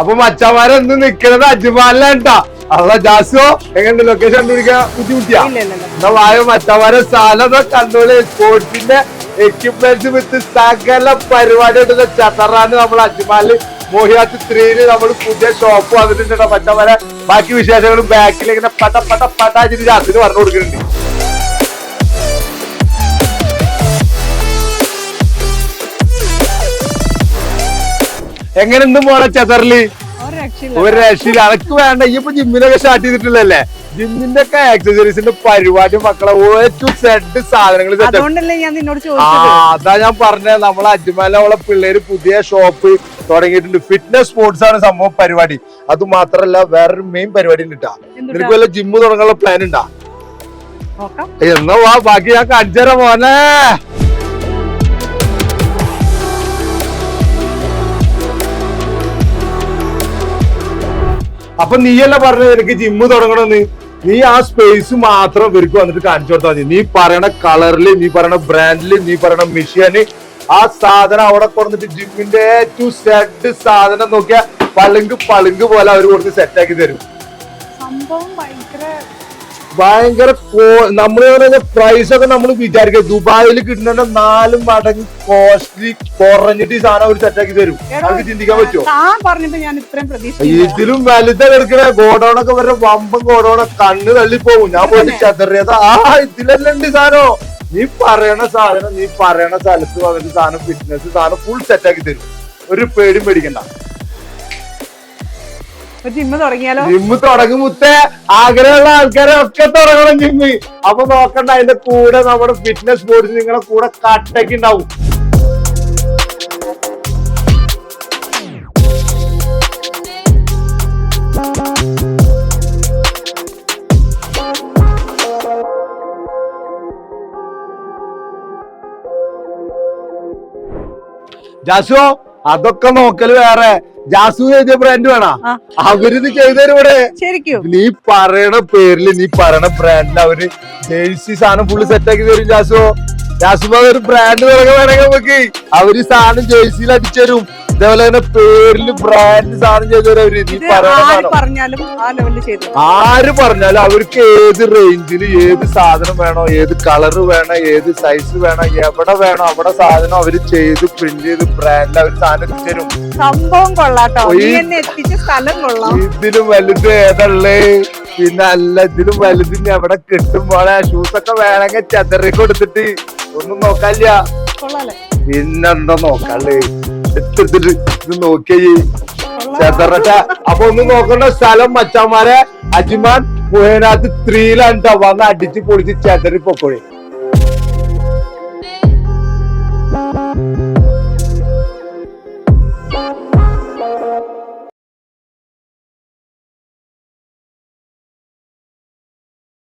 അപ്പൊ മച്ചന്മാരെന്ന് നിക്കണത് അജ്മാലിലാണ്ടാ. അല്ല ജാസോ എങ്ങനെ ലൊക്കേഷൻ കണ്ടുപിടിക്കാൻ ബുദ്ധിമുട്ടിയാ? എന്നാ വായോ മച്ചന്മാരെ സ്ഥലം കണ്ടോളി. സ്പോർട്സിന്റെ എക്യുപ്മെന്റ്സ് വിത്ത് സകല പരിപാടിയായിട്ടുള്ള ചതറാണ് നമ്മൾ അജ്മാലില് മോഹിയാത്ത് 3 നമ്മൾ പുതിയ ഷോപ്പ് വന്നിട്ടുണ്ട് മച്ചന്മാരെ. ബാക്കി വിശേഷങ്ങളും ബാക്കിൽ ഇങ്ങനെ പട്ട പട്ട പട്ടാച്ചിട്ട് ജാസിന് പറഞ്ഞു കൊടുക്കുന്നുണ്ട്. എങ്ങനെ ഇന്നും പോണ ചതറില് ഒരു രക്ഷയില്ല. അതൊക്കെ വേണ്ട. ഈ ഇപ്പൊ ജിമ്മിനൊക്കെ സ്റ്റാർട്ട് ചെയ്തിട്ടില്ലല്ലേ? ജിമ്മിന്റെ ഒക്കെ ആക്സസറീസിന്റെ പരിപാടി മക്കളെ ഏറ്റവും സെഡ് സാധനങ്ങൾ. അതാ ഞാൻ പറഞ്ഞത്, നമ്മളെ അജ്മാലിലെ നമ്മളെ പിള്ളേര് പുതിയ ഷോപ്പ് തുടങ്ങിയിട്ടുണ്ട്. ഫിറ്റ്നസ് സ്പോർട്സ് ആണ് സംഭവം പരിപാടി. അത് മാത്രല്ല വേറൊരു മെയിൻ പരിപാടി ഉണ്ട് കേട്ടാ. നിനക്ക് വല്ല ജിമ്മ് തുടങ്ങാനുള്ള പ്ലാൻ ഉണ്ടാ? എന്നാ വാ, ബാക്കി ഞാൻ കാണിച്ചു തരാം മോനെ. അപ്പൊ നീയല്ല പറഞ്ഞത് എനിക്ക് ജിമ്മ് തുടങ്ങണമെന്ന്. നീ ആ സ്പേസ് മാത്രം ഇവർക്ക് വന്നിട്ട് കാണിച്ചു കൊടുത്താൽ മതി. നീ പറയണ കളറില്, നീ പറയണ ബ്രാൻഡില്, നീ പറയണ മെഷീന്, ആ സാധനം അവിടെ കൊടുത്തിട്ട് ജിമ്മിന്റെ ഏറ്റവും സെഡ് സാധനം നോക്കിയാ പളുങ്ക് പോലെ അവർ കൊടുത്ത് സെറ്റാക്കി തരും. ഭയങ്കര നമ്മള് പ്രൈസ് ഒക്കെ നമ്മൾ വിചാരിക്കുക ദുബായിൽ കിട്ടുന്ന 4 മടങ്ങ് കോസ്റ്റ്ലി കുറഞ്ഞിട്ട് ഈ സാധനം അവർ സെറ്റാക്കി തരും. നമുക്ക് ചിന്തിക്കാൻ പറ്റുമോ? ഇതിലും വലുതാണ് എടുക്കണ ഗോഡൌണൊക്കെ വരെ വമ്പൻ ഗോഡൌണ കണ്ണ് തള്ളിപ്പോകും. ഞാൻ പോയിട്ട് ചെതറിയത് ഇതിലെല്ലാം ഉണ്ട് സാധനം. നീ പറയണ സാധനം നീ പറയണ സ്ഥലത്ത് വന്നിട്ട് സാധനം ഫിറ്റ്നസ് സാധനം ഫുൾ സെറ്റാക്കി തരും. ഒരു പേടിയും പേടിക്കണ്ട. ജിമ്മ് തുടങ്ങിയാലോ? ജിമ്മ് തുടങ്ങും മുത്തേ. ആഗ്രഹമുള്ള ആൾക്കാരെ ഒക്കെ തുടങ്ങണം ജിമ്മ്. അപ്പൊ നോക്കണ്ട, അതിന്റെ കൂടെ നമ്മുടെ ഫിറ്റ്നസ് സ്പോർട്സ് നിങ്ങളെ കൂടെ കട്ടക്ക് ഉണ്ടാവും. ജാസു അതൊക്കെ നോക്കല് വേറെ. ജാസു ചെയ്ത ബ്രാൻഡ് വേണ അവരിത് ചെയ്തവരിവിടെ. നീ പറയണ പേരില് നീ പറയണ ബ്രാൻഡിൽ അവര് ജേഴ്സി സാധനം ഫുള്ള് സെറ്റാക്കി തരും. ജാസു ഒരു ബ്രാൻഡ് തുടങ്ങാൻ വേണമെങ്കിൽ നമുക്ക് അവര് സാധനം ജേഴ്സിയിൽ അടിച്ചുതരും. അതേപോലെ തന്നെ പേരില് ബ്രാൻഡ് സാധനം ചെയ്തവര് അവര്. നീ ആര് പറഞ്ഞാലും അവർക്ക് ഏത് റേഞ്ചില് ഏത് സാധനം വേണോ, ഏത് കളറ് വേണം, ഏത് സൈസ് വേണം, എവിടെ വേണോ അവിടെ സാധനം അവര് ചെയ്ത് പ്രിന്റ് ചെയ്ത് ബ്രാൻഡിൽ അവര് സാധനം എത്തിച്ചേരും. സംഭവം കൊള്ളാട്ടോ. ഇതിലും വലുത് ഏതള്ളേ? പിന്നെ അല്ല, ഇതിലും വലുത് എവിടെ കിട്ടുമ്പോളെ ഷൂസൊക്കെ വേണമെങ്കിൽ ചെതറി കൊടുത്തിട്ട് ഒന്നും നോക്കാല്ല. പിന്നെന്തോ നോക്കാല്ലേ? എടുത്തിട്ട് ഇത് നോക്കിയേ ചെതറട്ടെ. അപ്പൊ ഒന്നും നോക്കണ്ട. സ്ഥലം മച്ചാന്മാരെ അജ്മാൻ മോഹിനാത്ത് 3 വന്ന് അടിച്ച് പൊളിച്ച് ചെതറി പൊക്കോഴി.